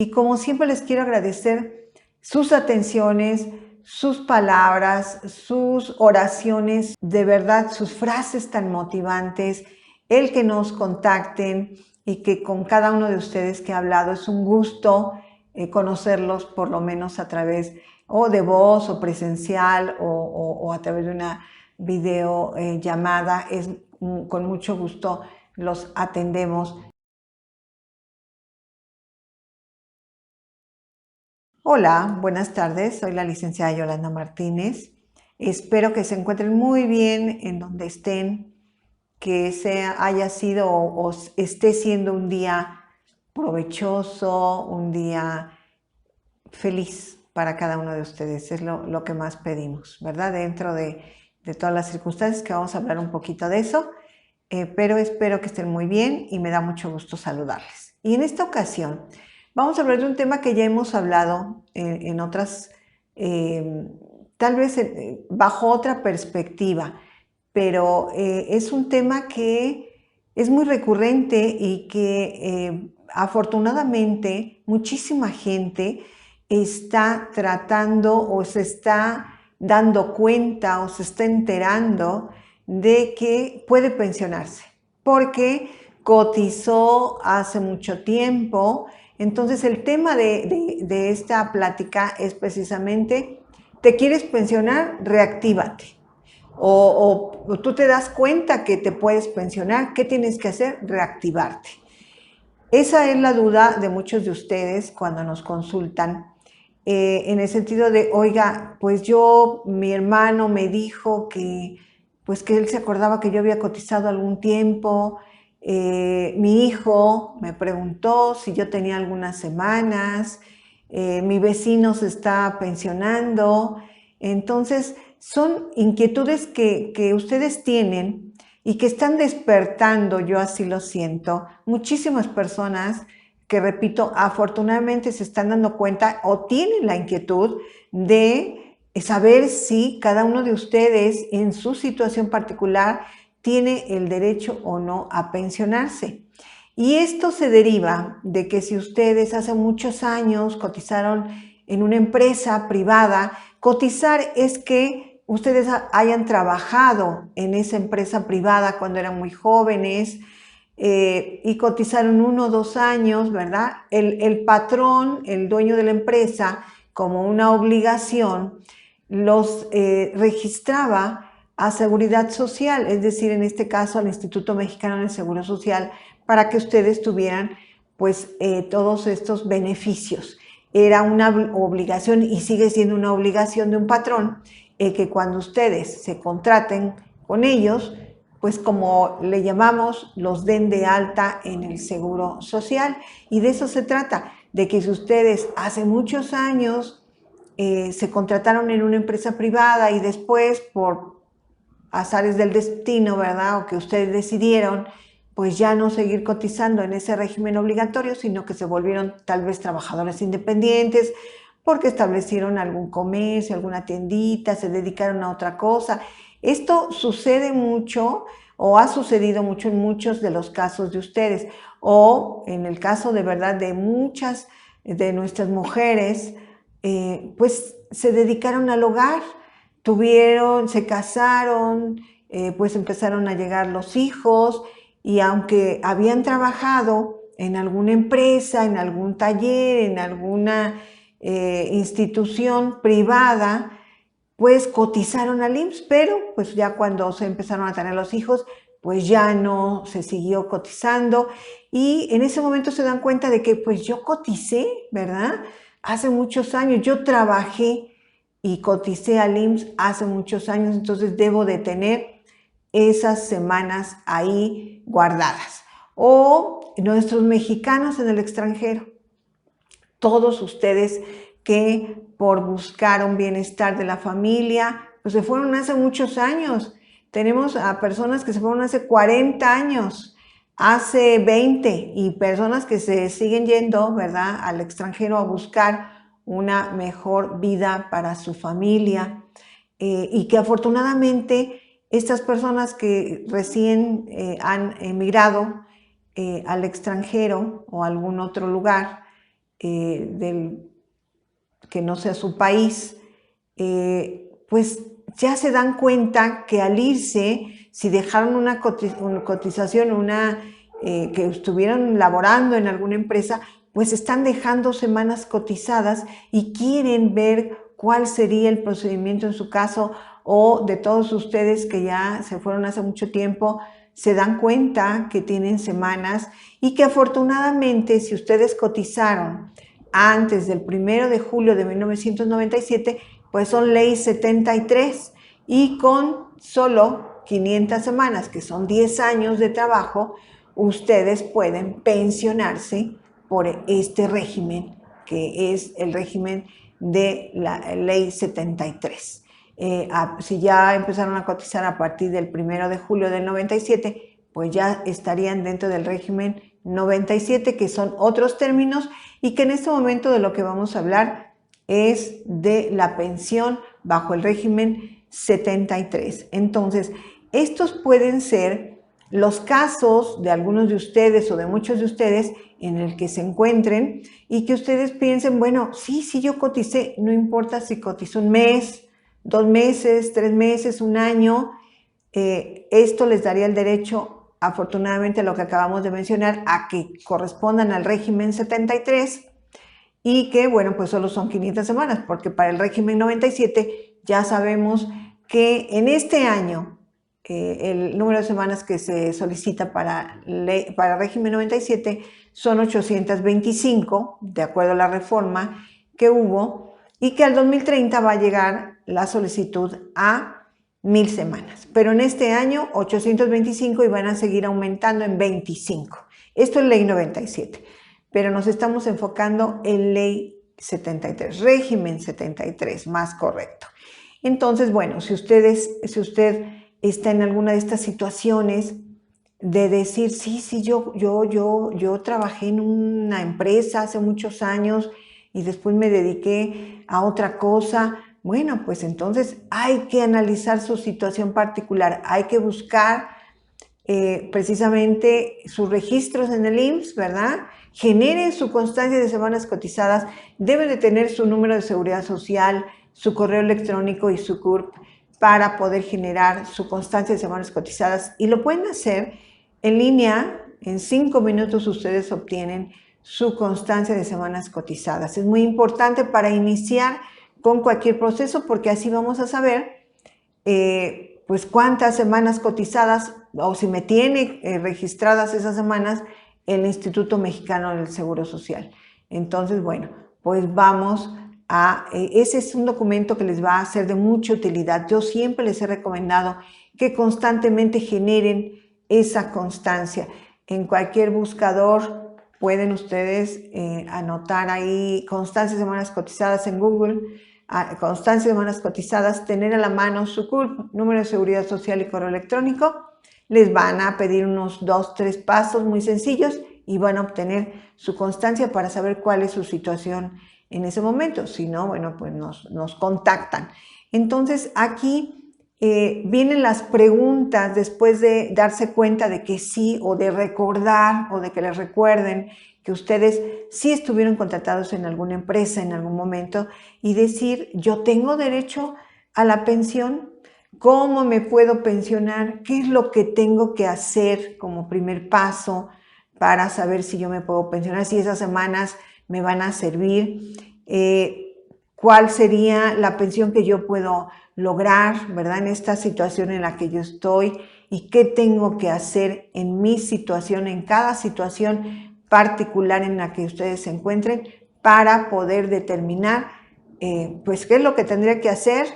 Y como siempre les quiero agradecer sus atenciones, sus palabras, sus oraciones, de verdad sus frases tan motivantes, el que nos contacten y que con cada uno de ustedes que ha hablado es un gusto conocerlos por lo menos a través o de voz o presencial o a través de una video llamada. Con mucho gusto los atendemos. Hola, buenas tardes. Soy la licenciada Yolanda Martínez. Espero que se encuentren muy bien en donde estén, que haya sido o esté siendo un día provechoso, un día feliz para cada uno de ustedes. Es lo que más pedimos, ¿verdad? Dentro de todas las circunstancias, que vamos a hablar un poquito de eso, pero espero que estén muy bien y me da mucho gusto saludarles. Y en esta ocasión vamos a hablar de un tema que ya hemos hablado en otras, tal vez bajo otra perspectiva, pero es un tema que es muy recurrente y que afortunadamente muchísima gente está tratando o se está dando cuenta o se está enterando de que puede pensionarse porque cotizó hace mucho tiempo. Entonces el tema de esta plática es precisamente: ¿te quieres pensionar? Reactívate. O tú te das cuenta que te puedes pensionar, ¿qué tienes que hacer? Reactivarte. Esa es la duda de muchos de ustedes cuando nos consultan, en el sentido de: oiga, pues mi hermano me dijo pues que él se acordaba que yo había cotizado algún tiempo, mi hijo me preguntó si yo tenía algunas semanas, mi vecino se está pensionando. Entonces, son inquietudes que ustedes tienen y que están despertando, yo así lo siento, muchísimas personas que, repito, afortunadamente se están dando cuenta o tienen la inquietud de saber si cada uno de ustedes en su situación particular tiene el derecho o no a pensionarse. Y esto se deriva de que si ustedes hace muchos años cotizaron en una empresa privada, cotizar es que ustedes hayan trabajado en esa empresa privada cuando eran muy jóvenes, y cotizaron 1 o 2 años, ¿verdad? El patrón, el dueño de la empresa, como una obligación, los registraba a Seguridad Social, es decir, en este caso al Instituto Mexicano del Seguro Social, para que ustedes tuvieran pues todos estos beneficios. Era una obligación y sigue siendo una obligación de un patrón, que cuando ustedes se contraten con ellos, pues como le llamamos, los den de alta en el Seguro Social. Y de eso se trata, de que si ustedes hace muchos años se contrataron en una empresa privada y después, por azares del destino, ¿verdad?, o que ustedes decidieron, pues ya no seguir cotizando en ese régimen obligatorio, sino que se volvieron tal vez trabajadores independientes, porque establecieron algún comercio, alguna tiendita, se dedicaron a otra cosa. Esto sucede mucho o ha sucedido mucho en muchos de los casos de ustedes, o en el caso de verdad de muchas de nuestras mujeres, pues se dedicaron al hogar, se casaron, pues empezaron a llegar los hijos, y aunque habían trabajado en alguna empresa, en algún taller, en alguna institución privada, pues cotizaron al IMSS, pero pues ya cuando se empezaron a tener los hijos, pues ya no se siguió cotizando, y en ese momento se dan cuenta de que pues yo coticé, ¿verdad? Hace muchos años, yo trabajé y coticé al IMSS hace muchos años, entonces debo de tener esas semanas ahí guardadas. O nuestros mexicanos en el extranjero, todos ustedes que por buscar un bienestar de la familia, pues se fueron hace muchos años. Tenemos a personas que se fueron hace 40 años, hace 20, y personas que se siguen yendo, ¿verdad?, al extranjero a buscar una mejor vida para su familia, y que afortunadamente estas personas que recién han emigrado al extranjero o a algún otro lugar, que no sea su país, pues ya se dan cuenta que al irse, si dejaron una cotización, que estuvieron laborando en alguna empresa, pues están dejando semanas cotizadas y quieren ver cuál sería el procedimiento en su caso, o de todos ustedes que ya se fueron hace mucho tiempo, se dan cuenta que tienen semanas y que afortunadamente si ustedes cotizaron antes del 1 de julio de 1997, pues son ley 73 y con solo 500 semanas, que son 10 años de trabajo, ustedes pueden pensionarse por este régimen, que es el régimen de la ley 73. Si ya empezaron a cotizar a partir del 1 de julio del 97, pues ya estarían dentro del régimen 97, que son otros términos, y que en este momento de lo que vamos a hablar es de la pensión bajo el régimen 73. Entonces, estos pueden ser los casos de algunos de ustedes o de muchos de ustedes en el que se encuentren y que ustedes piensen, bueno, sí, yo coticé, no importa si cotizó un mes, 2 meses, 3 meses, un año, esto les daría el derecho, afortunadamente, lo que acabamos de mencionar, a que correspondan al régimen 73 y que, bueno, pues solo son 500 semanas, porque para el régimen 97 ya sabemos que en este año el número de semanas que se solicita para régimen 97 son 825, de acuerdo a la reforma que hubo, y que al 2030 va a llegar la solicitud a 1000 semanas. Pero en este año 825 y van a seguir aumentando en 25. Esto es ley 97. Pero nos estamos enfocando en ley 73, régimen 73, más correcto. Entonces, bueno, si usted está en alguna de estas situaciones de decir, sí, yo trabajé en una empresa hace muchos años y después me dediqué a otra cosa, bueno, pues entonces hay que analizar su situación particular, hay que buscar precisamente sus registros en el IMSS, ¿verdad? Generen su constancia de semanas cotizadas, deben de tener su número de seguridad social, su correo electrónico y su CURP para poder generar su constancia de semanas cotizadas, y lo pueden hacer en línea. En 5 minutos ustedes obtienen su constancia de semanas cotizadas. Es muy importante para iniciar con cualquier proceso, porque así vamos a saber pues cuántas semanas cotizadas, o si me tiene registradas esas semanas el Instituto Mexicano del Seguro Social. Entonces, bueno, pues vamos ese es un documento que les va a ser de mucha utilidad. Yo siempre les he recomendado que constantemente generen esa constancia. En cualquier buscador pueden ustedes anotar ahí constancia de semanas cotizadas en Google, constancia de semanas cotizadas, tener a la mano su CURP, número de seguridad social y correo electrónico. Les van a pedir unos 2, 3 pasos muy sencillos y van a obtener su constancia para saber cuál es su situación en ese momento. Si no, bueno, pues nos contactan. Entonces, aquí vienen las preguntas después de darse cuenta de que sí, o de recordar, o de que les recuerden que ustedes sí estuvieron contratados en alguna empresa en algún momento, y decir, yo tengo derecho a la pensión. ¿Cómo me puedo pensionar? ¿Qué es lo que tengo que hacer como primer paso para saber si yo me puedo pensionar? Si esas semanas me van a servir. ¿Cuál sería la pensión que yo puedo lograr, ¿verdad? En esta situación en la que yo estoy, y qué tengo que hacer en mi situación, en cada situación particular en la que ustedes se encuentren, para poder determinar pues qué es lo que tendría que hacer,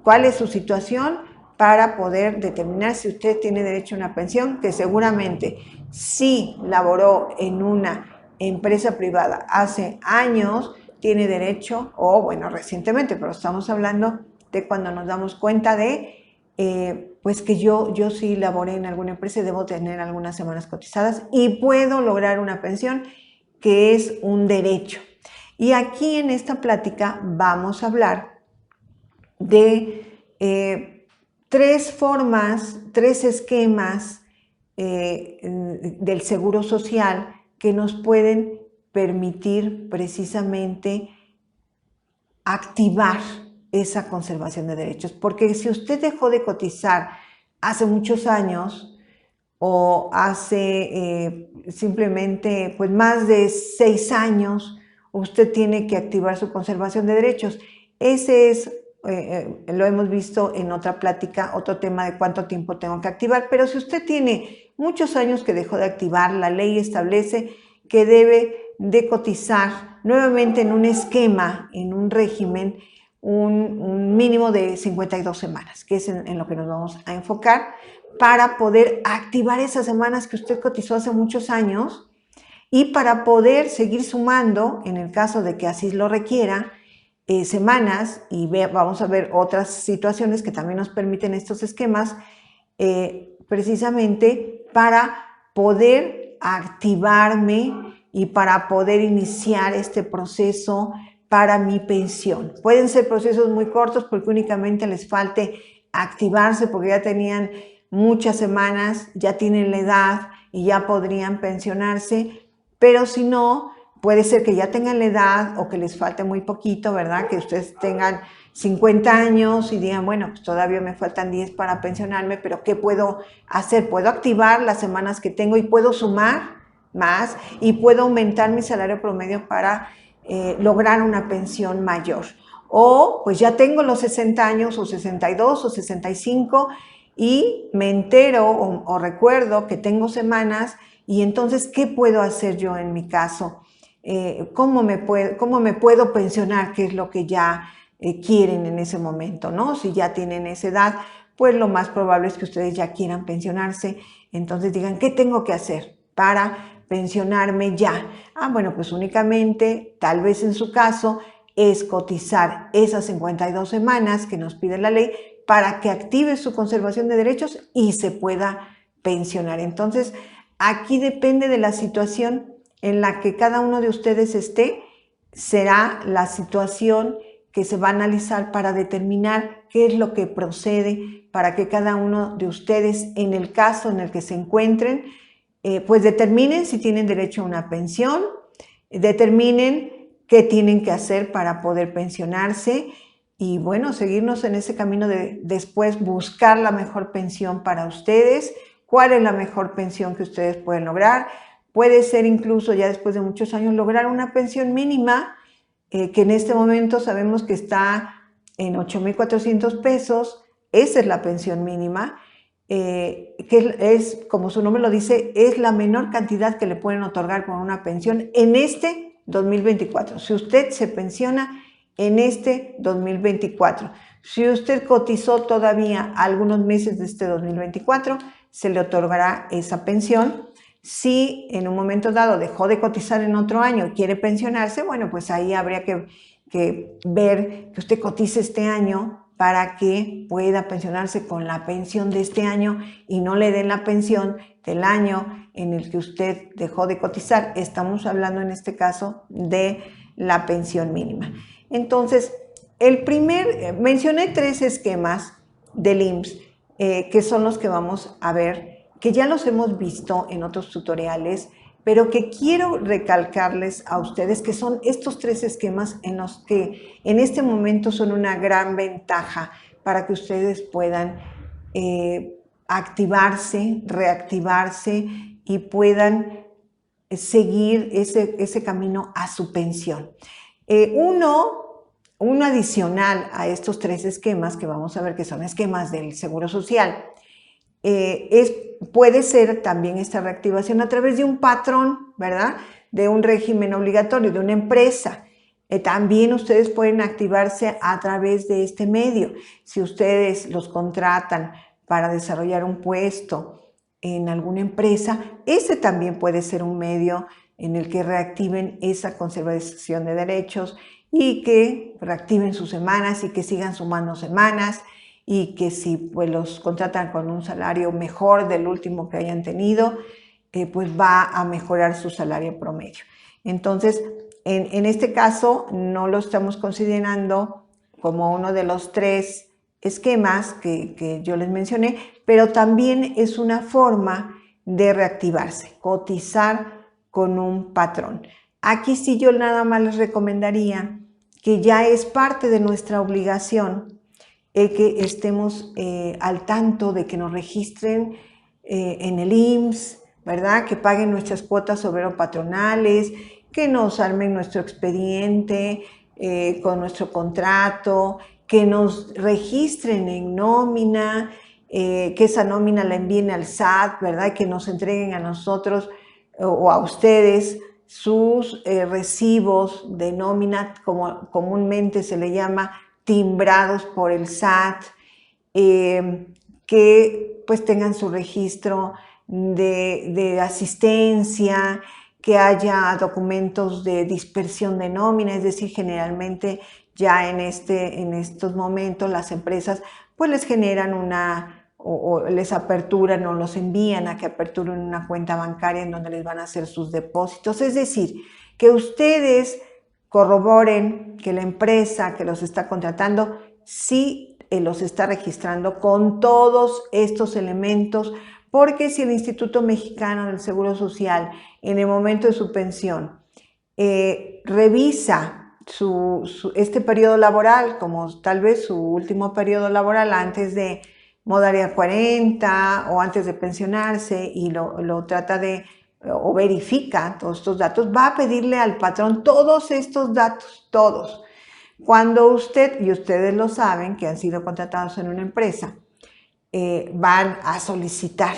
cuál es su situación, para poder determinar si usted tiene derecho a una pensión, que seguramente si laboró en una empresa privada hace años, tiene derecho, o bueno, recientemente, pero estamos hablando de cuando nos damos cuenta de pues que yo sí laboré en alguna empresa y debo tener algunas semanas cotizadas y puedo lograr una pensión, que es un derecho. Y aquí en esta plática vamos a hablar de 3 formas, 3 esquemas del seguro social que nos pueden permitir precisamente activar esa conservación de derechos. Porque si usted dejó de cotizar hace muchos años o hace simplemente pues más de 6 años, usted tiene que activar su conservación de derechos. Ese es, lo hemos visto en otra plática, otro tema de cuánto tiempo tengo que activar, pero si usted tiene muchos años que dejó de activar, la ley establece que debe de cotizar nuevamente en un esquema, en un régimen, un mínimo de 52 semanas, que es en lo que nos vamos a enfocar, para poder activar esas semanas que usted cotizó hace muchos años y para poder seguir sumando, en el caso de que así lo requiera, semanas, y vamos a ver otras situaciones que también nos permiten estos esquemas, precisamente para poder activarme y para poder iniciar este proceso para mi pensión. Pueden ser procesos muy cortos porque únicamente les falte activarse porque ya tenían muchas semanas, ya tienen la edad y ya podrían pensionarse, pero si no, puede ser que ya tengan la edad o que les falte muy poquito, ¿verdad? Que ustedes tengan 50 años y digan, bueno, pues todavía me faltan 10 para pensionarme, pero ¿qué puedo hacer? Puedo activar las semanas que tengo y puedo sumar más y puedo aumentar mi salario promedio para lograr una pensión mayor. O pues ya tengo los 60 años o 62 o 65 y me entero o recuerdo que tengo semanas y entonces, ¿qué puedo hacer yo en mi caso? ¿Cómo me puedo pensionar? ¿Qué es lo que ya quieren en ese momento, ¿no? Si ya tienen esa edad, pues lo más probable es que ustedes ya quieran pensionarse. Entonces digan, ¿qué tengo que hacer para pensionarme ya? Bueno, pues únicamente, tal vez en su caso, es cotizar esas 52 semanas que nos pide la ley para que active su conservación de derechos y se pueda pensionar. Entonces, aquí depende de la situación en la que cada uno de ustedes esté, será la situación que se va a analizar para determinar qué es lo que procede para que cada uno de ustedes, en el caso en el que se encuentren, pues determinen si tienen derecho a una pensión, determinen qué tienen que hacer para poder pensionarse y bueno, seguirnos en ese camino de después buscar la mejor pensión para ustedes, cuál es la mejor pensión que ustedes pueden lograr. Puede ser incluso ya después de muchos años lograr una pensión mínima, que en este momento sabemos que está en 8,400 pesos, esa es la pensión mínima, que es, como su nombre lo dice, es la menor cantidad que le pueden otorgar por una pensión en este 2024. Si usted se pensiona en este 2024, si usted cotizó todavía algunos meses de este 2024, se le otorgará esa pensión. Si en un momento dado dejó de cotizar en otro año y quiere pensionarse, bueno, pues ahí habría que ver que usted cotice este año para que pueda pensionarse con la pensión de este año y no le den la pensión del año en el que usted dejó de cotizar. Estamos hablando en este caso de la pensión mínima. Entonces, mencioné 3 esquemas del IMSS, que son los que vamos a ver, que ya los hemos visto en otros tutoriales, pero que quiero recalcarles a ustedes que son estos 3 esquemas en los que en este momento son una gran ventaja para que ustedes puedan activarse, reactivarse y puedan seguir ese camino a su pensión. Uno adicional a estos 3 esquemas que vamos a ver que son esquemas del Seguro Social, puede ser también esta reactivación a través de un patrón, ¿verdad? De un régimen obligatorio, de una empresa. También ustedes pueden activarse a través de este medio. Si ustedes los contratan para desarrollar un puesto en alguna empresa, ese también puede ser un medio en el que reactiven esa conservación de derechos y que reactiven sus semanas y que sigan sumando semanas y que si pues los contratan con un salario mejor del último que hayan tenido, pues va a mejorar su salario promedio. Entonces, en este caso no lo estamos considerando como uno de los 3 esquemas que yo les mencioné, pero también es una forma de reactivarse, cotizar con un patrón. Aquí sí yo nada más les recomendaría que ya es parte de nuestra obligación que estemos al tanto de que nos registren en el IMSS, ¿verdad? Que paguen nuestras cuotas obrero-patronales, que nos armen nuestro expediente con nuestro contrato, que nos registren en nómina, que esa nómina la envíen al SAT, ¿verdad? Que nos entreguen a nosotros o a ustedes sus recibos de nómina, como comúnmente se le llama, timbrados por el SAT, que pues tengan su registro de asistencia, que haya documentos de dispersión de nómina, es decir, generalmente ya en estos momentos las empresas pues les generan o les aperturan o los envían a que aperturen una cuenta bancaria en donde les van a hacer sus depósitos. Es decir, que ustedes corroboren que la empresa que los está contratando sí los está registrando con todos estos elementos, porque si el Instituto Mexicano del Seguro Social en el momento de su pensión revisa este periodo laboral como tal vez su último periodo laboral antes de modalidad 40 o antes de pensionarse y lo trata de o verifica todos estos datos, va a pedirle al patrón todos estos datos, todos. Cuando usted, y ustedes lo saben, que han sido contratados en una empresa, van a solicitar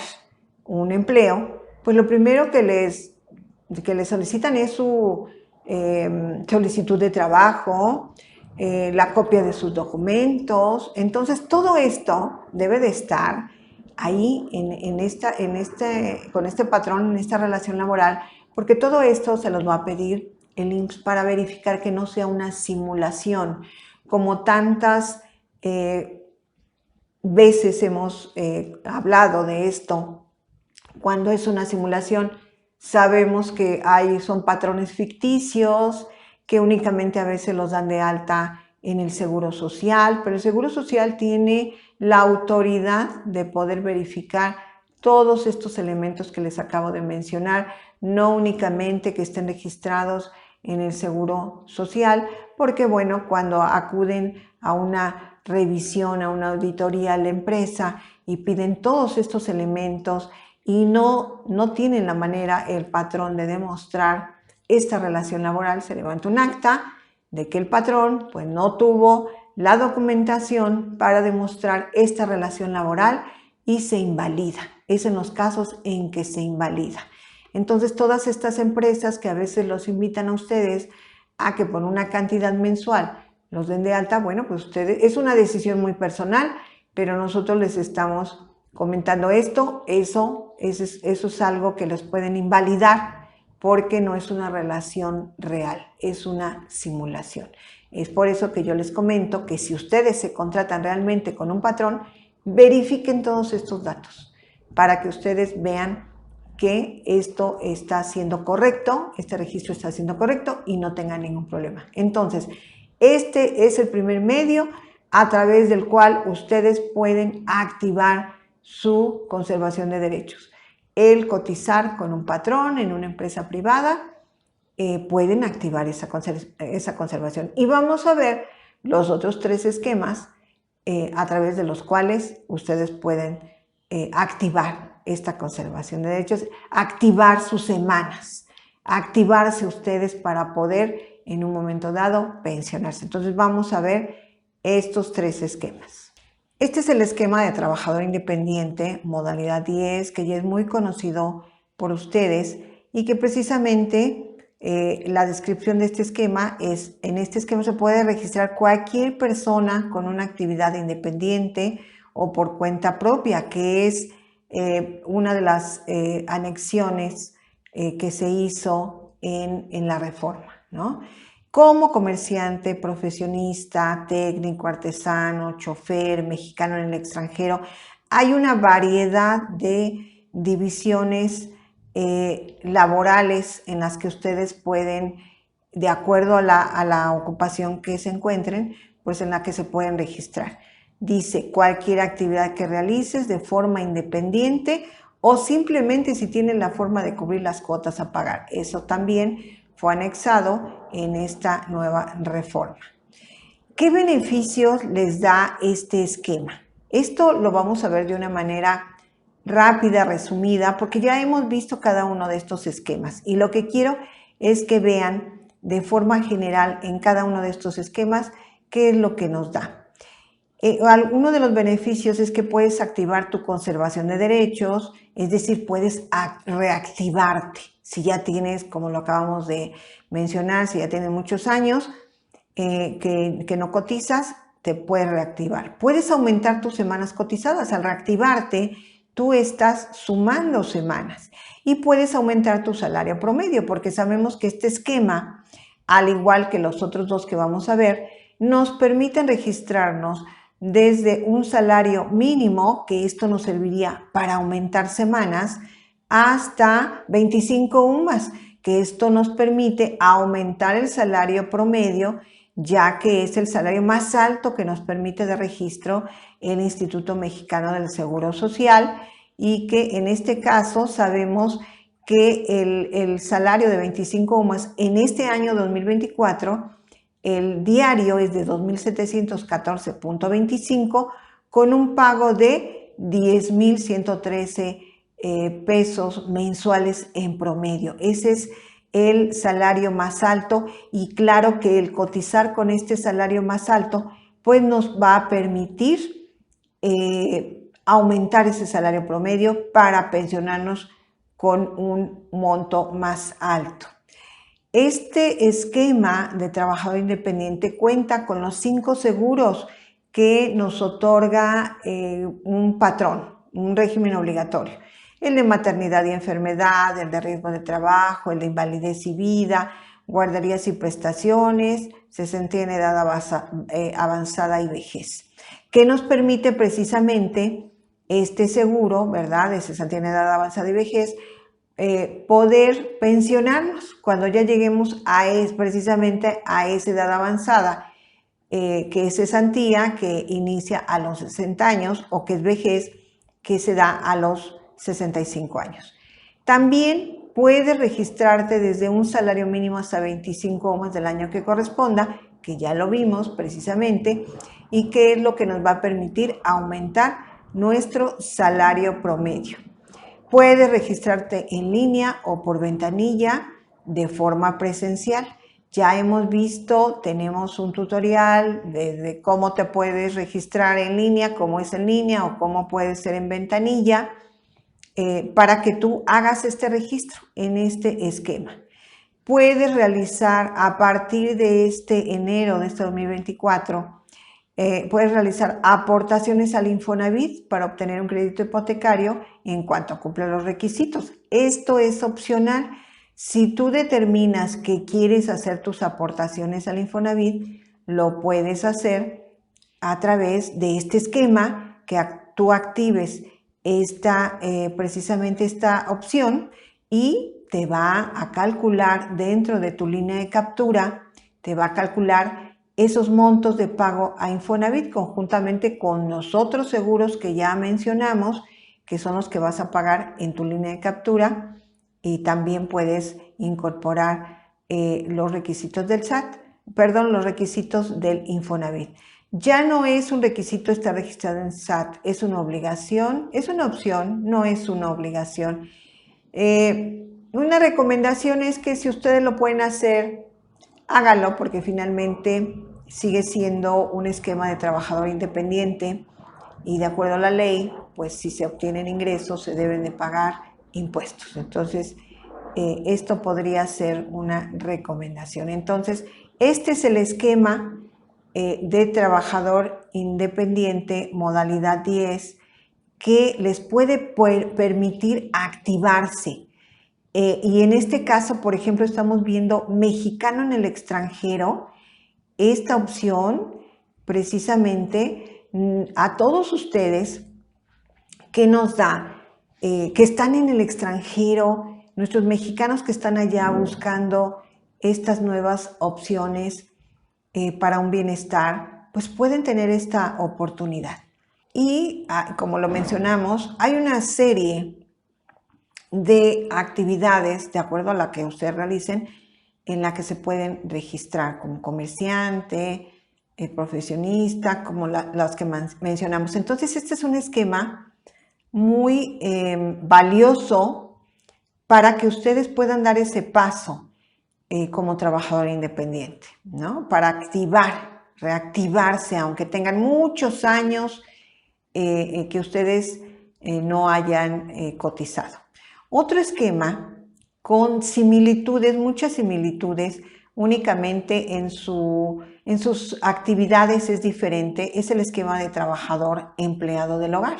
un empleo, pues lo primero que les solicitan es su solicitud de trabajo, la copia de sus documentos. Entonces, todo esto debe de estar ahí con este patrón, en esta relación laboral, porque todo esto se los va a pedir el IMSS para verificar que no sea una simulación, como tantas veces hemos hablado de esto. Cuando es una simulación, sabemos que son patrones ficticios, que únicamente a veces los dan de alta en el Seguro Social, pero el Seguro Social tiene la autoridad de poder verificar todos estos elementos que les acabo de mencionar, no únicamente que estén registrados en el Seguro Social, porque bueno, cuando acuden a una revisión, a una auditoría a la empresa y piden todos estos elementos y no tienen la manera el patrón de demostrar esta relación laboral, se levanta un acta de que el patrón pues no tuvo la documentación para demostrar esta relación laboral y se invalida. Es en los casos en que se invalida. Entonces, todas estas empresas que a veces los invitan a ustedes a que por una cantidad mensual los den de alta, bueno, pues ustedes, es una decisión muy personal, pero nosotros les estamos comentando esto. Eso es algo que los pueden invalidar porque no es una relación real, es una simulación. Es por eso que yo les comento que si ustedes se contratan realmente con un patrón, verifiquen todos estos datos para que ustedes vean que esto está siendo correcto, este registro está siendo correcto y no tengan ningún problema. Entonces, este es el primer medio a través del cual ustedes pueden activar su conservación de derechos. El cotizar con un patrón en una empresa privada, pueden activar esa conservación. Y vamos a ver los otros 3 esquemas a través de los cuales ustedes pueden activar esta conservación de derechos, activar sus semanas, activarse ustedes para poder en un momento dado pensionarse. Entonces vamos a ver estos 3 esquemas. Este es el esquema de trabajador independiente, modalidad 10, que ya es muy conocido por ustedes y que precisamente la descripción de este esquema es, en este esquema se puede registrar cualquier persona con una actividad independiente o por cuenta propia, que es una de las anexiones que se hizo en la reforma, ¿no? Como comerciante, profesionista, técnico, artesano, chofer, mexicano en el extranjero, hay una variedad de divisiones laborales en las que ustedes pueden, de acuerdo a la ocupación que se encuentren, pues en la que se pueden registrar. Dice, cualquier actividad que realices de forma independiente o simplemente si tienen la forma de cubrir las cuotas a pagar. Eso también fue anexado en esta nueva reforma. ¿Qué beneficios les da este esquema? Esto lo vamos a ver de una manera rápida, resumida, porque ya hemos visto cada uno de estos esquemas y lo que quiero es que vean de forma general en cada uno de estos esquemas qué es lo que nos da. Uno de los beneficios es que puedes activar tu conservación de derechos, es decir, puedes reactivarte. Si ya tienes, como lo acabamos de mencionar, si ya tienes muchos años que no cotizas, te puedes reactivar. Puedes aumentar tus semanas cotizadas. Al reactivarte, tú estás sumando semanas y puedes aumentar tu salario promedio, porque sabemos que este esquema, al igual que los otros dos que vamos a ver, nos permiten registrarnos desde un salario mínimo, que esto nos serviría para aumentar semanas, hasta 25 UMAS, que esto nos permite aumentar el salario promedio, ya que es el salario más alto que nos permite de registro el Instituto Mexicano del Seguro Social, y que en este caso sabemos que el salario de 25 UMAS en este año 2024, el diario es de 2,714.25 con un pago de 10,113 pesos mensuales en promedio. Ese es el salario más alto, y claro que el cotizar con este salario más alto pues nos va a permitir aumentar ese salario promedio para pensionarnos con un monto más alto. Este esquema de trabajador independiente cuenta con los 5 seguros que nos otorga un patrón, un régimen obligatorio. El de maternidad y enfermedad, el de riesgo de trabajo, el de invalidez y vida, guarderías y prestaciones, cesantía en edad avanzada y vejez, que nos permite precisamente este seguro, ¿verdad?, de cesantía en edad avanzada y vejez, poder pensionarnos cuando ya lleguemos precisamente a esa edad avanzada, que es cesantía, que inicia a los 60 años, o que es vejez, que se da a los 65 años. También puedes registrarte desde un salario mínimo hasta 25 UMAS del año que corresponda, que ya lo vimos precisamente, y que es lo que nos va a permitir aumentar nuestro salario promedio. Puedes registrarte en línea o por ventanilla de forma presencial. Ya hemos visto, tenemos un tutorial de cómo te puedes registrar en línea, cómo es en línea o cómo puede ser en ventanilla, para que tú hagas este registro en este esquema. Puedes realizar a partir de este enero de este 2024, puedes realizar aportaciones al Infonavit para obtener un crédito hipotecario en cuanto cumpla los requisitos. Esto es opcional. Si tú determinas que quieres hacer tus aportaciones al Infonavit, lo puedes hacer a través de este esquema, que tú actives precisamente esta opción, y te va a calcular dentro de tu línea de captura, te va a calcular esos montos de pago a Infonavit conjuntamente con los otros seguros que ya mencionamos, que son los que vas a pagar en tu línea de captura, y también puedes incorporar los requisitos del SAT, los requisitos del Infonavit. Ya no es un requisito estar registrado en SAT, es una obligación, es una opción, no es una obligación. Una recomendación es que si ustedes lo pueden hacer, háganlo, porque finalmente sigue siendo un esquema de trabajador independiente, y de acuerdo a la ley, pues si se obtienen ingresos se deben de pagar impuestos. Entonces, esto podría ser una recomendación. Entonces, este es el esquema de trabajador independiente modalidad 10, que les puede permitir activarse. Y en este caso, por ejemplo, estamos viendo mexicano en el extranjero. Esta opción, precisamente, a todos ustedes que nos da, que están en el extranjero, nuestros mexicanos que están allá buscando estas nuevas opciones para un bienestar, pues pueden tener esta oportunidad. Y como lo mencionamos, hay una serie de actividades, de acuerdo a la que ustedes realicen, en la que se pueden registrar como comerciante, profesionista, como las que mencionamos. Entonces, este es un esquema muy valioso para que ustedes puedan dar ese paso como trabajador independiente, ¿no? Para reactivarse, aunque tengan muchos años que ustedes no hayan cotizado. Otro esquema con similitudes, muchas similitudes, únicamente en sus actividades es diferente, es el esquema de trabajador empleado del hogar.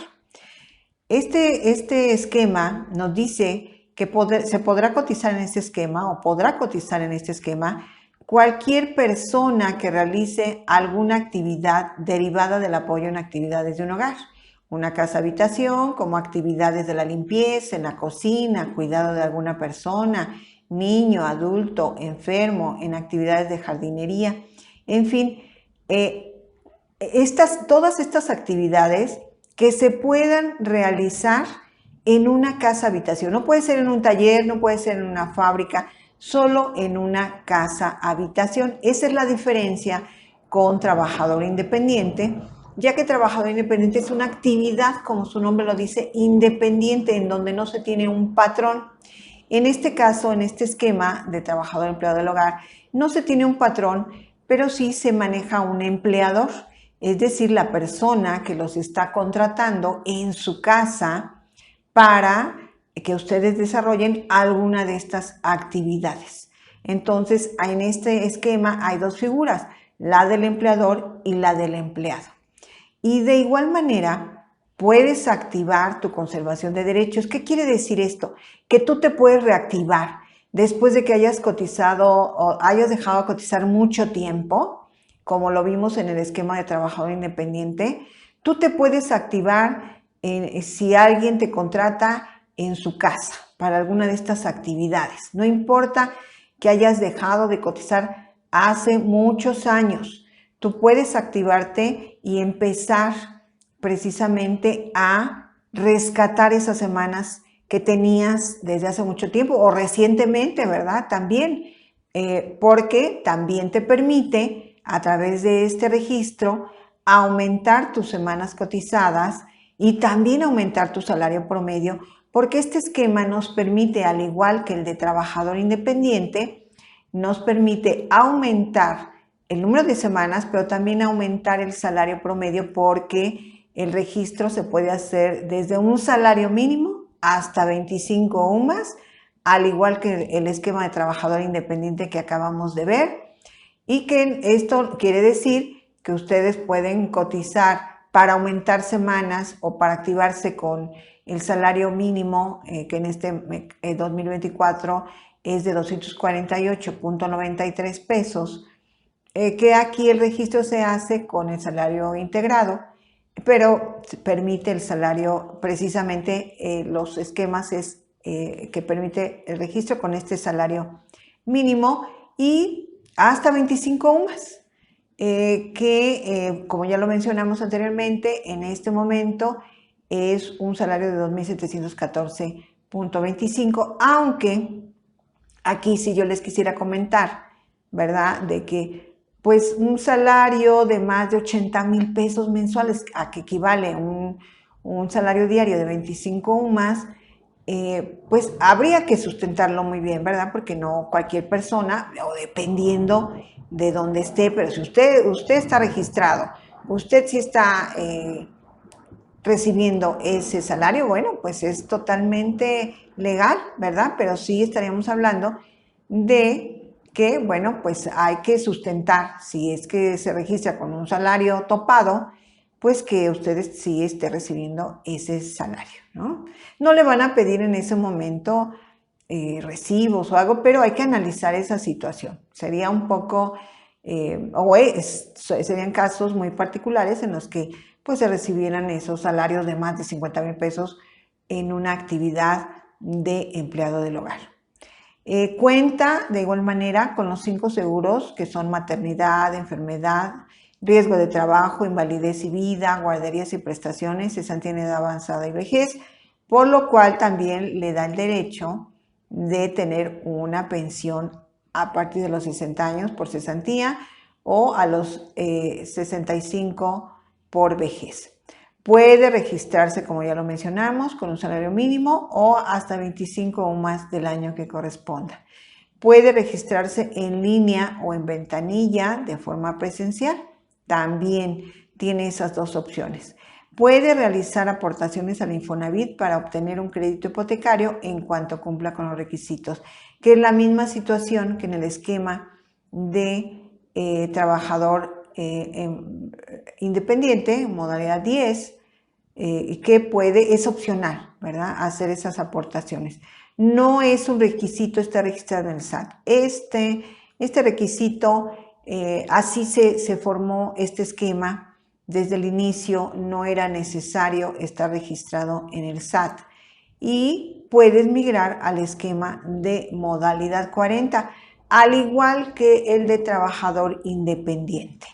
Este esquema nos dice que se podrá cotizar en este esquema o podrá cotizar en este esquema cualquier persona que realice alguna actividad derivada del apoyo en actividades de un hogar. Una casa habitación, como actividades de la limpieza, en la cocina, cuidado de alguna persona, niño, adulto, enfermo, en actividades de jardinería. En fin, todas estas actividades que se puedan realizar en una casa habitación. No puede ser en un taller, no puede ser en una fábrica, solo en una casa habitación. Esa es la diferencia con trabajador independiente, ya que trabajador independiente es una actividad, como su nombre lo dice, independiente, en donde no se tiene un patrón. En este caso, en este esquema de trabajador empleado del hogar, no se tiene un patrón, pero sí se maneja un empleador, es decir, la persona que los está contratando en su casa para que ustedes desarrollen alguna de estas actividades. Entonces, en este esquema hay dos figuras, la del empleador y la del empleado. Y de igual manera, puedes activar tu conservación de derechos. ¿Qué quiere decir esto? Que tú te puedes reactivar después de que hayas cotizado o hayas dejado de cotizar mucho tiempo, como lo vimos en el esquema de trabajador independiente. Tú te puedes activar si alguien te contrata en su casa para alguna de estas actividades. No importa que hayas dejado de cotizar hace muchos años. Tú puedes activarte y empezar precisamente a rescatar esas semanas que tenías desde hace mucho tiempo o recientemente, ¿verdad? También, porque también te permite a través de este registro aumentar tus semanas cotizadas y también aumentar tu salario promedio, porque este esquema nos permite, al igual que el de trabajador independiente, nos permite aumentar el número de semanas, pero también aumentar el salario promedio, porque el registro se puede hacer desde un salario mínimo hasta 25 UMAS, al igual que el esquema de trabajador independiente que acabamos de ver, y que esto quiere decir que ustedes pueden cotizar para aumentar semanas o para activarse con el salario mínimo, que en este 2024 es de 248.93 pesos, que aquí el registro se hace con el salario integrado, pero permite el salario, precisamente los esquemas es que permite el registro con este salario mínimo y hasta 25 UMAS, como ya lo mencionamos anteriormente, en este momento es un salario de 2.714.25, aunque aquí sí yo les quisiera comentar, ¿verdad? De que pues un salario de más de 80,000 pesos mensuales, a que equivale un salario diario de 25 UMAS, pues habría que sustentarlo muy bien, ¿verdad? Porque no cualquier persona, o dependiendo de dónde esté, pero si usted está registrado, usted sí está recibiendo ese salario, bueno, pues es totalmente legal, ¿verdad? Pero sí estaríamos hablando de que, bueno, pues hay que sustentar, si es que se registra con un salario topado, pues que ustedes sí esté recibiendo ese salario, ¿no? No le van a pedir en ese momento recibos o algo, pero hay que analizar esa situación. Sería un poco, serían casos muy particulares en los que pues se recibieran esos salarios de más de 50,000 pesos en una actividad de empleado del hogar. Cuenta de igual manera con los 5 seguros que son maternidad, enfermedad, riesgo de trabajo, invalidez y vida, guarderías y prestaciones, cesantía en edad avanzada y vejez, por lo cual también le da el derecho de tener una pensión a partir de los 60 años por cesantía o a los 65 por vejez. Puede registrarse, como ya lo mencionamos, con un salario mínimo o hasta 25 o más del año que corresponda. Puede registrarse en línea o en ventanilla de forma presencial. También tiene esas dos opciones. Puede realizar aportaciones al Infonavit para obtener un crédito hipotecario en cuanto cumpla con los requisitos, que es la misma situación que en el esquema de trabajador independiente, modalidad 10, que es opcional, ¿verdad?, hacer esas aportaciones. No es un requisito estar registrado en el SAT. Este requisito, así se formó este esquema. Desde el inicio no era necesario estar registrado en el SAT y puedes migrar al esquema de modalidad 40, al igual que el de trabajador independiente.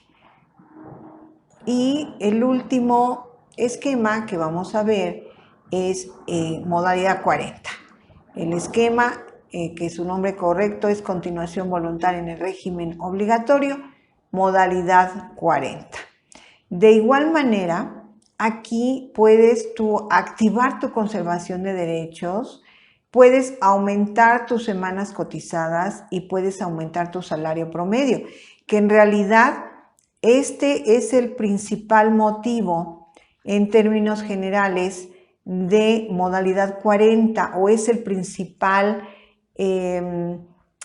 Y el último esquema que vamos a ver es modalidad 40. El esquema, que su nombre correcto es continuación voluntaria en el régimen obligatorio, modalidad 40. De igual manera, aquí puedes tú activar tu conservación de derechos, puedes aumentar tus semanas cotizadas y puedes aumentar tu salario promedio, que en realidad este es el principal motivo en términos generales de modalidad 40, o es el principal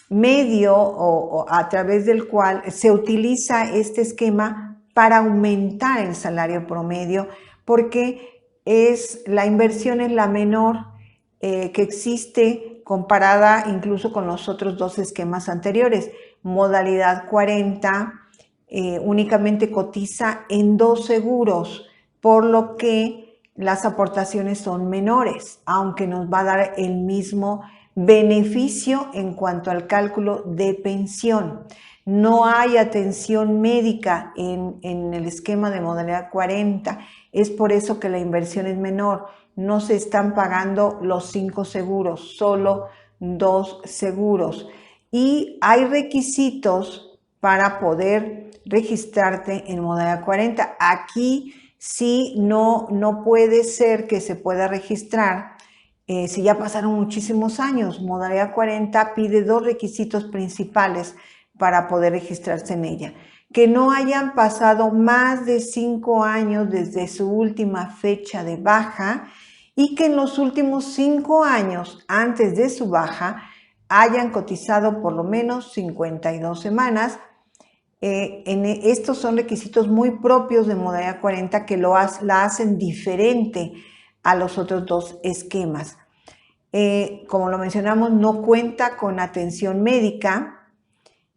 medio o a través del cual se utiliza este esquema para aumentar el salario promedio, porque la inversión es la menor que existe comparada incluso con los otros dos esquemas anteriores. Modalidad 40 únicamente cotiza en 2 seguros, por lo que las aportaciones son menores, aunque nos va a dar el mismo beneficio en cuanto al cálculo de pensión. No hay atención médica en el esquema de modalidad 40, es por eso que la inversión es menor. No se están pagando los 5 seguros, solo 2 seguros. Y hay requisitos para poder registrarte en modalidad 40. Aquí sí no puede ser que se pueda registrar si ya pasaron muchísimos años. Modalidad 40 pide 2 requisitos principales para poder registrarse en ella: que no hayan pasado más de 5 años desde su última fecha de baja y que en los últimos 5 años antes de su baja hayan cotizado por lo menos 52 semanas. Estos son requisitos muy propios de modalidad 40 que la hacen diferente a los otros dos esquemas. Como lo mencionamos, no cuenta con atención médica.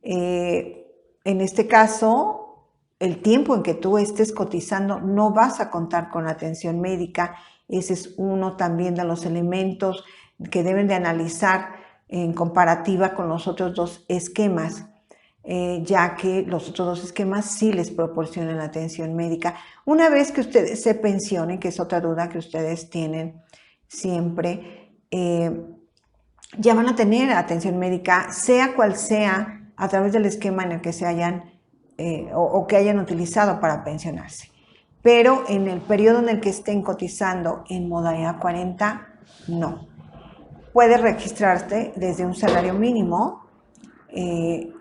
En este caso, el tiempo en que tú estés cotizando no vas a contar con atención médica. Ese es uno también de los elementos que deben de analizar en comparativa con los otros dos esquemas, ya que los otros dos esquemas sí les proporcionan atención médica. Una vez que ustedes se pensionen, que es otra duda que ustedes tienen siempre, ya van a tener atención médica, sea cual sea, a través del esquema en el que se hayan o que hayan utilizado para pensionarse. Pero en el periodo en el que estén cotizando en modalidad 40, no. Puedes registrarte desde un salario mínimo.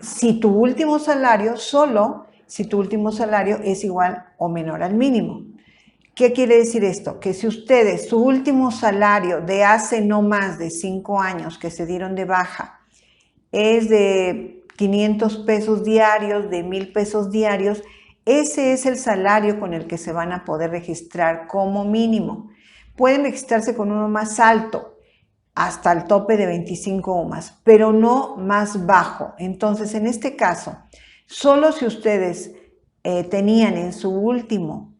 Si tu último salario es igual o menor al mínimo. ¿Qué quiere decir esto? Que si ustedes, su último salario de hace no más de 5 años que se dieron de baja es de 500 pesos diarios, de 1,000 pesos diarios, ese es el salario con el que se van a poder registrar como mínimo. Pueden registrarse con uno más alto, hasta el tope de 25 o más, pero no más bajo. Entonces, en este caso, solo si ustedes tenían en su último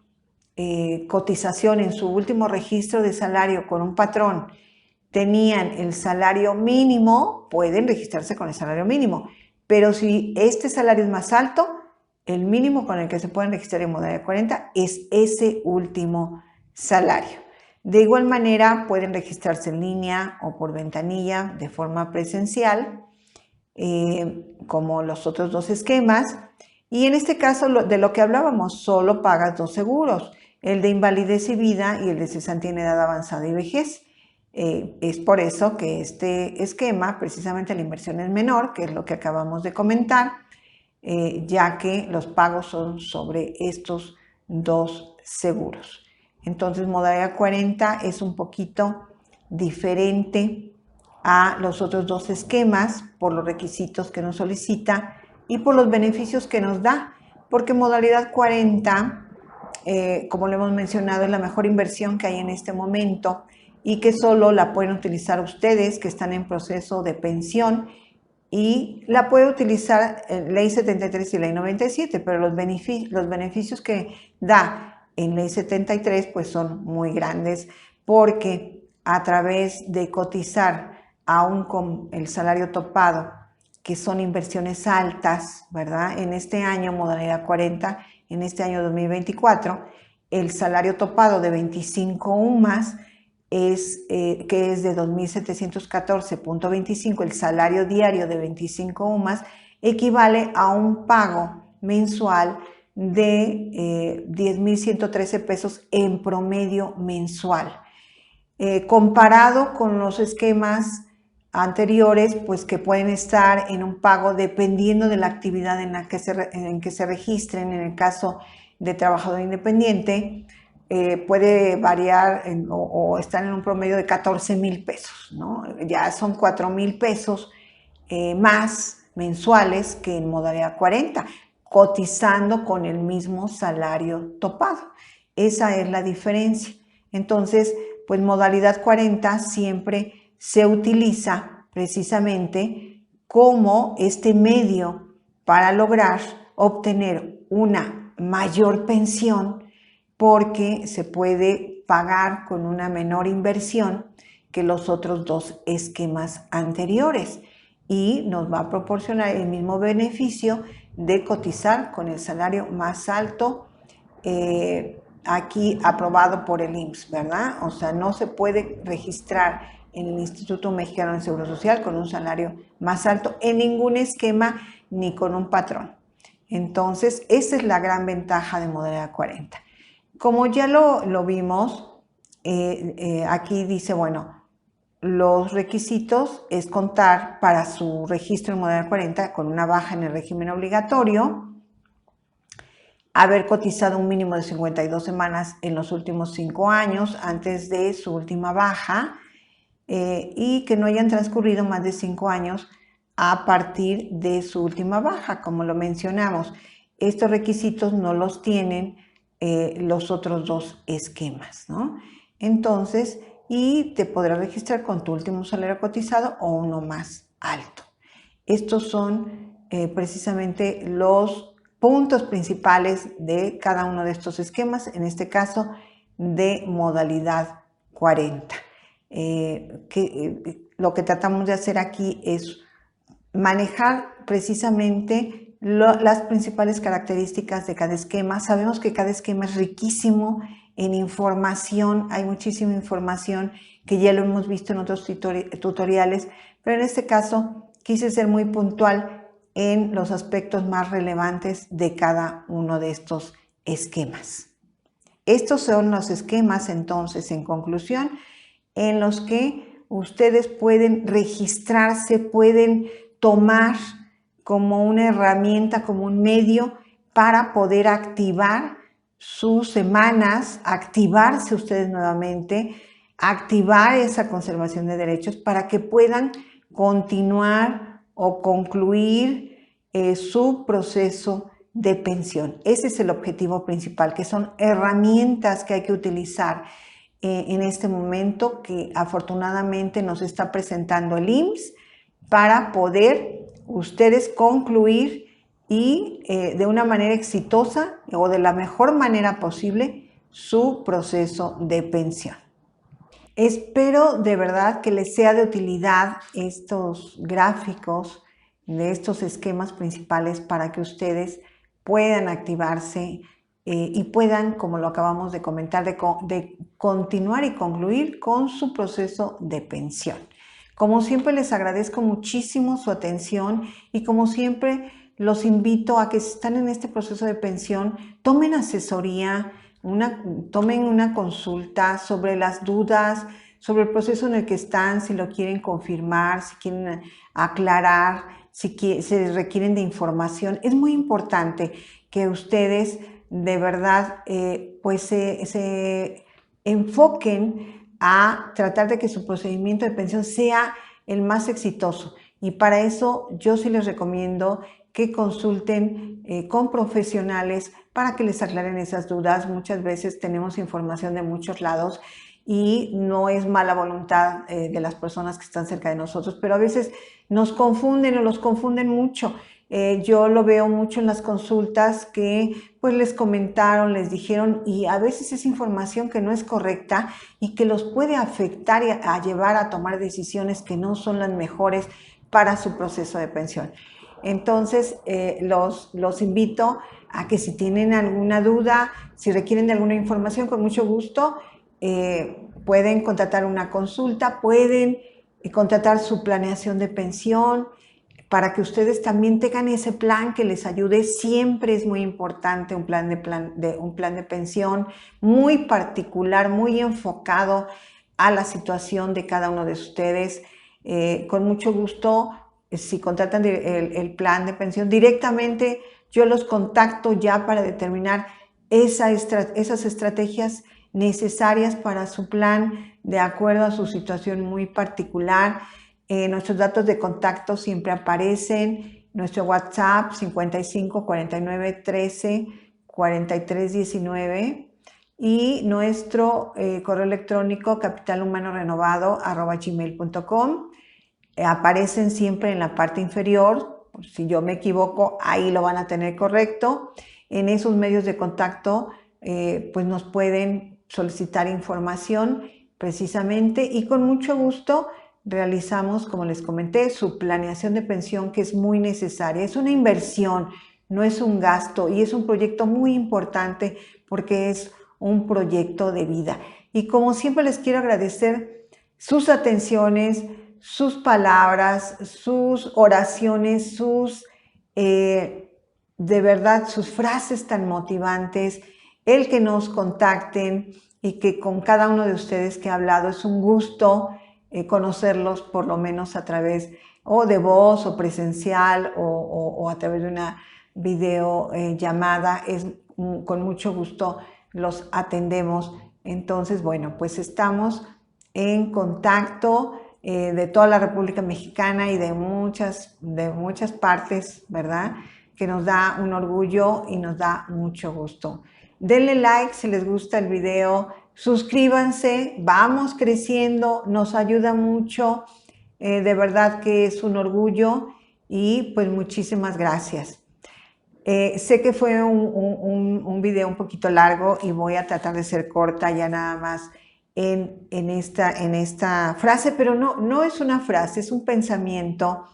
cotización, en su último registro de salario con un patrón, tenían el salario mínimo, pueden registrarse con el salario mínimo. Pero si este salario es más alto, el mínimo con el que se pueden registrar en modalidad 40 es ese último salario. De igual manera, pueden registrarse en línea o por ventanilla de forma presencial. como los otros dos esquemas. Y en este caso, de lo que hablábamos, solo pagas dos seguros, el de invalidez y vida y el de cesantía en edad avanzada y vejez. Es por eso que este esquema, precisamente la inversión es menor, que es lo que acabamos de comentar, ya que los pagos son sobre estos dos seguros. Entonces, modalidad 40 es un poquito diferente a los otros dos esquemas por los requisitos que nos solicita y por los beneficios que nos da, porque modalidad 40, como lo hemos mencionado, es la mejor inversión que hay en este momento y que solo la pueden utilizar ustedes que están en proceso de pensión, y la puede utilizar en Ley 73 y Ley 97, pero los beneficios que da en Ley 73 pues son muy grandes, porque a través de cotizar aún con el salario topado, que son inversiones altas, ¿verdad? En este año, modalidad 40, en este año 2024, el salario topado de 25 UMAS que es de 2.714.25, el salario diario de 25 UMAS, equivale a un pago mensual de 10.113 pesos en promedio mensual. Comparado con los esquemas anteriores, pues que pueden estar en un pago dependiendo de la actividad en que se registren. En el caso de trabajador independiente, puede variar o estar en un promedio de 14,000 pesos, ¿no? Ya son 4,000 pesos más mensuales que en modalidad 40, cotizando con el mismo salario topado. Esa es la diferencia. Entonces, pues modalidad 40 siempre se utiliza precisamente como este medio para lograr obtener una mayor pensión, porque se puede pagar con una menor inversión que los otros dos esquemas anteriores y nos va a proporcionar el mismo beneficio de cotizar con el salario más alto aquí aprobado por el IMSS, ¿verdad? O sea, no se puede registrar en el Instituto Mexicano del Seguro Social con un salario más alto en ningún esquema ni con un patrón. Entonces, esa es la gran ventaja de modalidad 40. Como ya lo vimos, aquí dice, bueno, los requisitos es contar para su registro en modalidad 40 con una baja en el régimen obligatorio, haber cotizado un mínimo de 52 semanas en los últimos 5 años antes de su última baja, y que no hayan transcurrido más de 5 años a partir de su última baja, como lo mencionamos. Estos requisitos no los tienen los otros dos esquemas, ¿no? Entonces, y te podrás registrar con tu último salario cotizado o uno más alto. Estos son precisamente los puntos principales de cada uno de estos esquemas, en este caso de modalidad 40. Lo que tratamos de hacer aquí es manejar precisamente las principales características de cada esquema. Sabemos que cada esquema es riquísimo en información, hay muchísima información que ya lo hemos visto en otros tutoriales, pero en este caso quise ser muy puntual en los aspectos más relevantes de cada uno de estos esquemas. Estos son los esquemas, entonces, en conclusión, en los que ustedes pueden registrarse, pueden tomar como una herramienta, como un medio para poder activar sus semanas, activarse ustedes nuevamente, activar esa conservación de derechos para que puedan continuar o concluir su proceso de pensión. Ese es el objetivo principal, que son herramientas que hay que utilizar en este momento que afortunadamente nos está presentando el IMSS para poder ustedes concluir y de una manera exitosa o de la mejor manera posible su proceso de pensión. Espero de verdad que les sea de utilidad estos gráficos de estos esquemas principales para que ustedes puedan activarse y puedan, como lo acabamos de comentar, de continuar y concluir con su proceso de pensión. Como siempre, les agradezco muchísimo su atención y como siempre, los invito a que si están en este proceso de pensión, tomen asesoría, tomen una consulta sobre las dudas, sobre el proceso en el que están, si lo quieren confirmar, si quieren aclarar, si se requieren de información. Es muy importante que ustedes de verdad pues se enfoquen a tratar de que su procedimiento de pensión sea el más exitoso. Y para eso yo sí les recomiendo que consulten con profesionales para que les aclaren esas dudas. Muchas veces tenemos información de muchos lados y no es mala voluntad de las personas que están cerca de nosotros, pero a veces nos confunden o los confunden mucho. Yo lo veo mucho en las consultas que pues les comentaron, les dijeron, y a veces es información que no es correcta y que los puede afectar y a llevar a tomar decisiones que no son las mejores para su proceso de pensión. Entonces, los invito a que si tienen alguna duda, si requieren de alguna información, con mucho gusto, pueden contratar una consulta, pueden contratar su planeación de pensión, para que ustedes también tengan ese plan que les ayude. Siempre es muy importante un plan de pensión muy particular, muy enfocado a la situación de cada uno de ustedes. Con mucho gusto, si contratan el plan de pensión directamente, yo los contacto ya para determinar esas estrategias necesarias para su plan de acuerdo a su situación muy particular. Nuestros datos de contacto siempre aparecen. Nuestro WhatsApp 55 49 13 43 19 y nuestro correo electrónico capitalhumanorenovado@gmail.com. Aparecen siempre en la parte inferior. Si yo me equivoco, ahí lo van a tener correcto. En esos medios de contacto pues nos pueden solicitar información precisamente y con mucho gusto realizamos, como les comenté, su planeación de pensión, que es muy necesaria. Es una inversión, no es un gasto, y es un proyecto muy importante porque es un proyecto de vida. Y como siempre les quiero agradecer sus atenciones, sus palabras, sus oraciones, de verdad, sus frases tan motivantes, el que nos contacten y que con cada uno de ustedes que he hablado es un gusto conocerlos por lo menos a través o de voz o presencial o a través de una videollamada. Con mucho gusto los atendemos. Entonces, bueno, pues estamos en contacto de toda la República Mexicana y de muchas partes, ¿verdad? Que nos da un orgullo y nos da mucho gusto. Denle like si les gusta el video, suscríbanse, vamos creciendo, nos ayuda mucho, de verdad que es un orgullo y pues muchísimas gracias. Sé que fue un video un poquito largo y voy a tratar de ser corta ya nada más en esta frase, pero no es una frase, es un pensamiento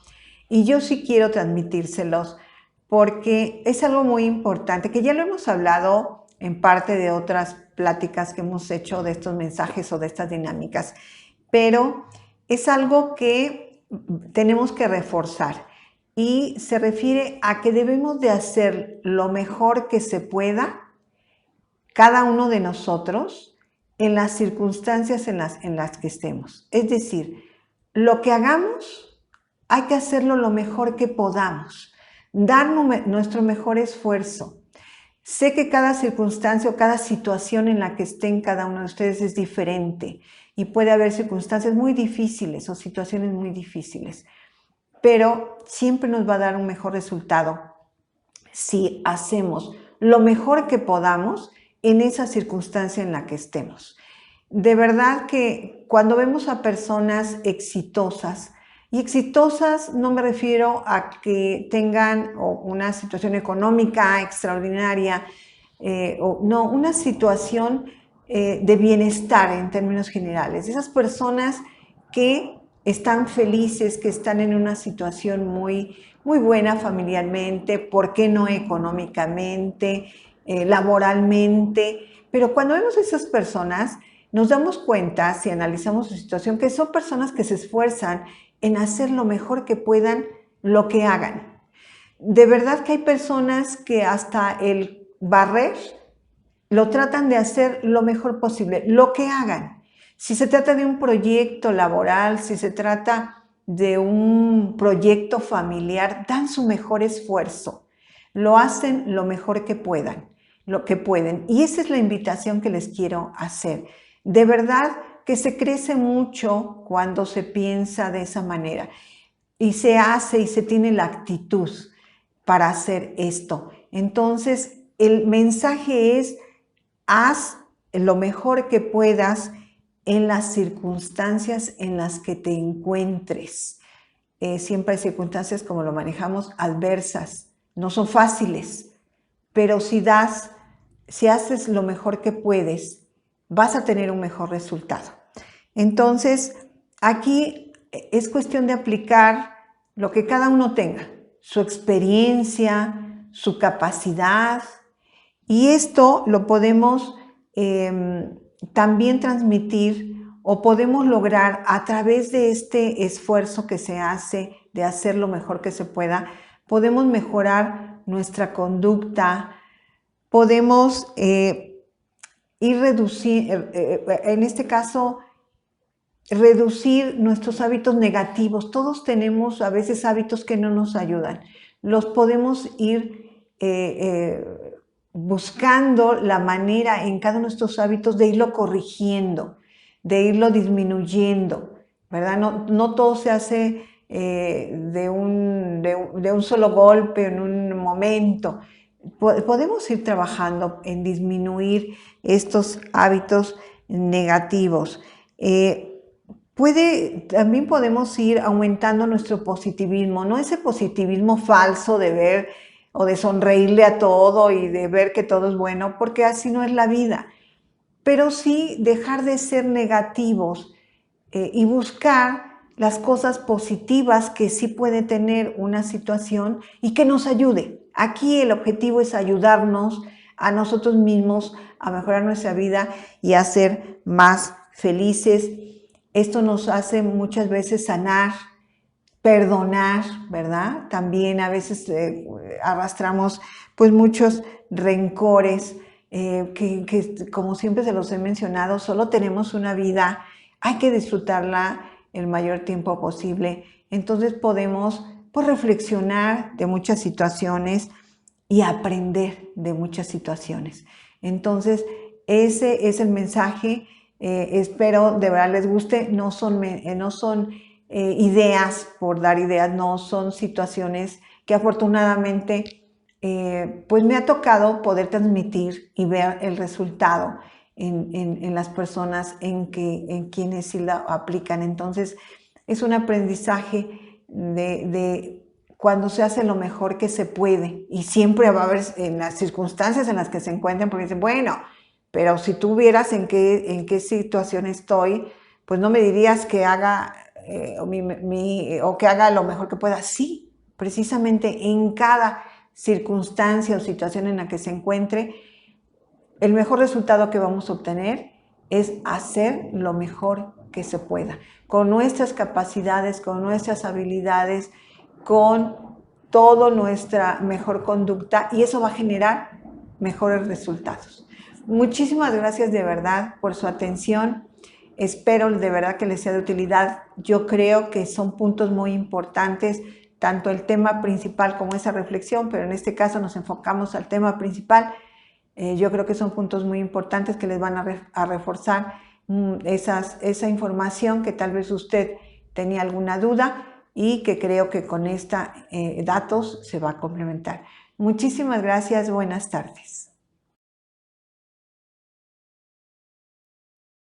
y yo sí quiero transmitírselos porque es algo muy importante, que ya lo hemos hablado en parte de otras pláticas que hemos hecho de estos mensajes o de estas dinámicas, pero es algo que tenemos que reforzar y se refiere a que debemos de hacer lo mejor que se pueda cada uno de nosotros en las circunstancias en las que estemos. Es decir, lo que hagamos hay que hacerlo lo mejor que podamos, dar nuestro mejor esfuerzo. Sé que cada circunstancia o cada situación en la que estén cada uno de ustedes es diferente y puede haber circunstancias muy difíciles o situaciones muy difíciles, pero siempre nos va a dar un mejor resultado si hacemos lo mejor que podamos en esa circunstancia en la que estemos. De verdad que cuando vemos a personas exitosas, y exitosas no me refiero a que tengan una situación económica extraordinaria, no, una situación de bienestar en términos generales. Esas personas que están felices, que están en una situación muy buena familiarmente, ¿por qué no económicamente, laboralmente? Pero cuando vemos a esas personas, nos damos cuenta, si analizamos su situación, que son personas que se esfuerzan en hacer lo mejor que puedan, lo que hagan. De verdad que hay personas que hasta el barrer lo tratan de hacer lo mejor posible, lo que hagan. Si se trata de un proyecto laboral, si se trata de un proyecto familiar, dan su mejor esfuerzo, lo hacen lo mejor que puedan, lo que pueden. Y esa es la invitación que les quiero hacer. De verdad que se crece mucho cuando se piensa de esa manera y se hace y se tiene la actitud para hacer esto. Entonces, el mensaje es: haz lo mejor que puedas en las circunstancias en las que te encuentres. Siempre hay circunstancias, como lo manejamos, adversas, no son fáciles, pero si haces lo mejor que puedes, vas a tener un mejor resultado. Entonces, aquí es cuestión de aplicar lo que cada uno tenga, su experiencia, su capacidad, y esto lo podemos también transmitir o podemos lograr a través de este esfuerzo que se hace de hacer lo mejor que se pueda. Podemos mejorar nuestra conducta, podemos ir reduciendo, en este caso, reducir nuestros hábitos negativos. Todos tenemos a veces hábitos que no nos ayudan. Los podemos ir buscando la manera en cada uno de nuestros hábitos de irlo corrigiendo, de irlo disminuyendo, ¿verdad? No todo se hace de un solo golpe, en un momento. Podemos ir trabajando en disminuir estos hábitos negativos. También podemos ir aumentando nuestro positivismo, no ese positivismo falso de ver o de sonreírle a todo y de ver que todo es bueno, porque así no es la vida. Pero sí dejar de ser negativos y buscar las cosas positivas que sí puede tener una situación y que nos ayude. Aquí el objetivo es ayudarnos a nosotros mismos a mejorar nuestra vida y a ser más felices. Esto nos hace muchas veces sanar, perdonar, ¿verdad? También a veces arrastramos pues muchos rencores que como siempre se los he mencionado, solo tenemos una vida, hay que disfrutarla el mayor tiempo posible. Entonces podemos pues reflexionar de muchas situaciones y aprender de muchas situaciones. Entonces ese es el mensaje. Espero de verdad les guste. No son ideas por dar ideas, no, son situaciones que afortunadamente pues me ha tocado poder transmitir y ver el resultado en las personas en quienes sí la aplican. Entonces es un aprendizaje de cuando se hace lo mejor que se puede, y siempre va a haber en las circunstancias en las que se encuentren, porque dicen, bueno, pero si tú vieras en qué situación estoy, pues no me dirías que haga o que haga lo mejor que pueda. Sí, precisamente en cada circunstancia o situación en la que se encuentre, el mejor resultado que vamos a obtener es hacer lo mejor que se pueda, con nuestras capacidades, con nuestras habilidades, con toda nuestra mejor conducta, y eso va a generar mejores resultados. Muchísimas gracias de verdad por su atención. Espero de verdad que les sea de utilidad. Yo creo que son puntos muy importantes, tanto el tema principal como esa reflexión, pero en este caso nos enfocamos al tema principal. Yo creo que son puntos muy importantes que les van a reforzar esa información que tal vez usted tenía alguna duda y que creo que con estos datos se va a complementar. Muchísimas gracias. Buenas tardes.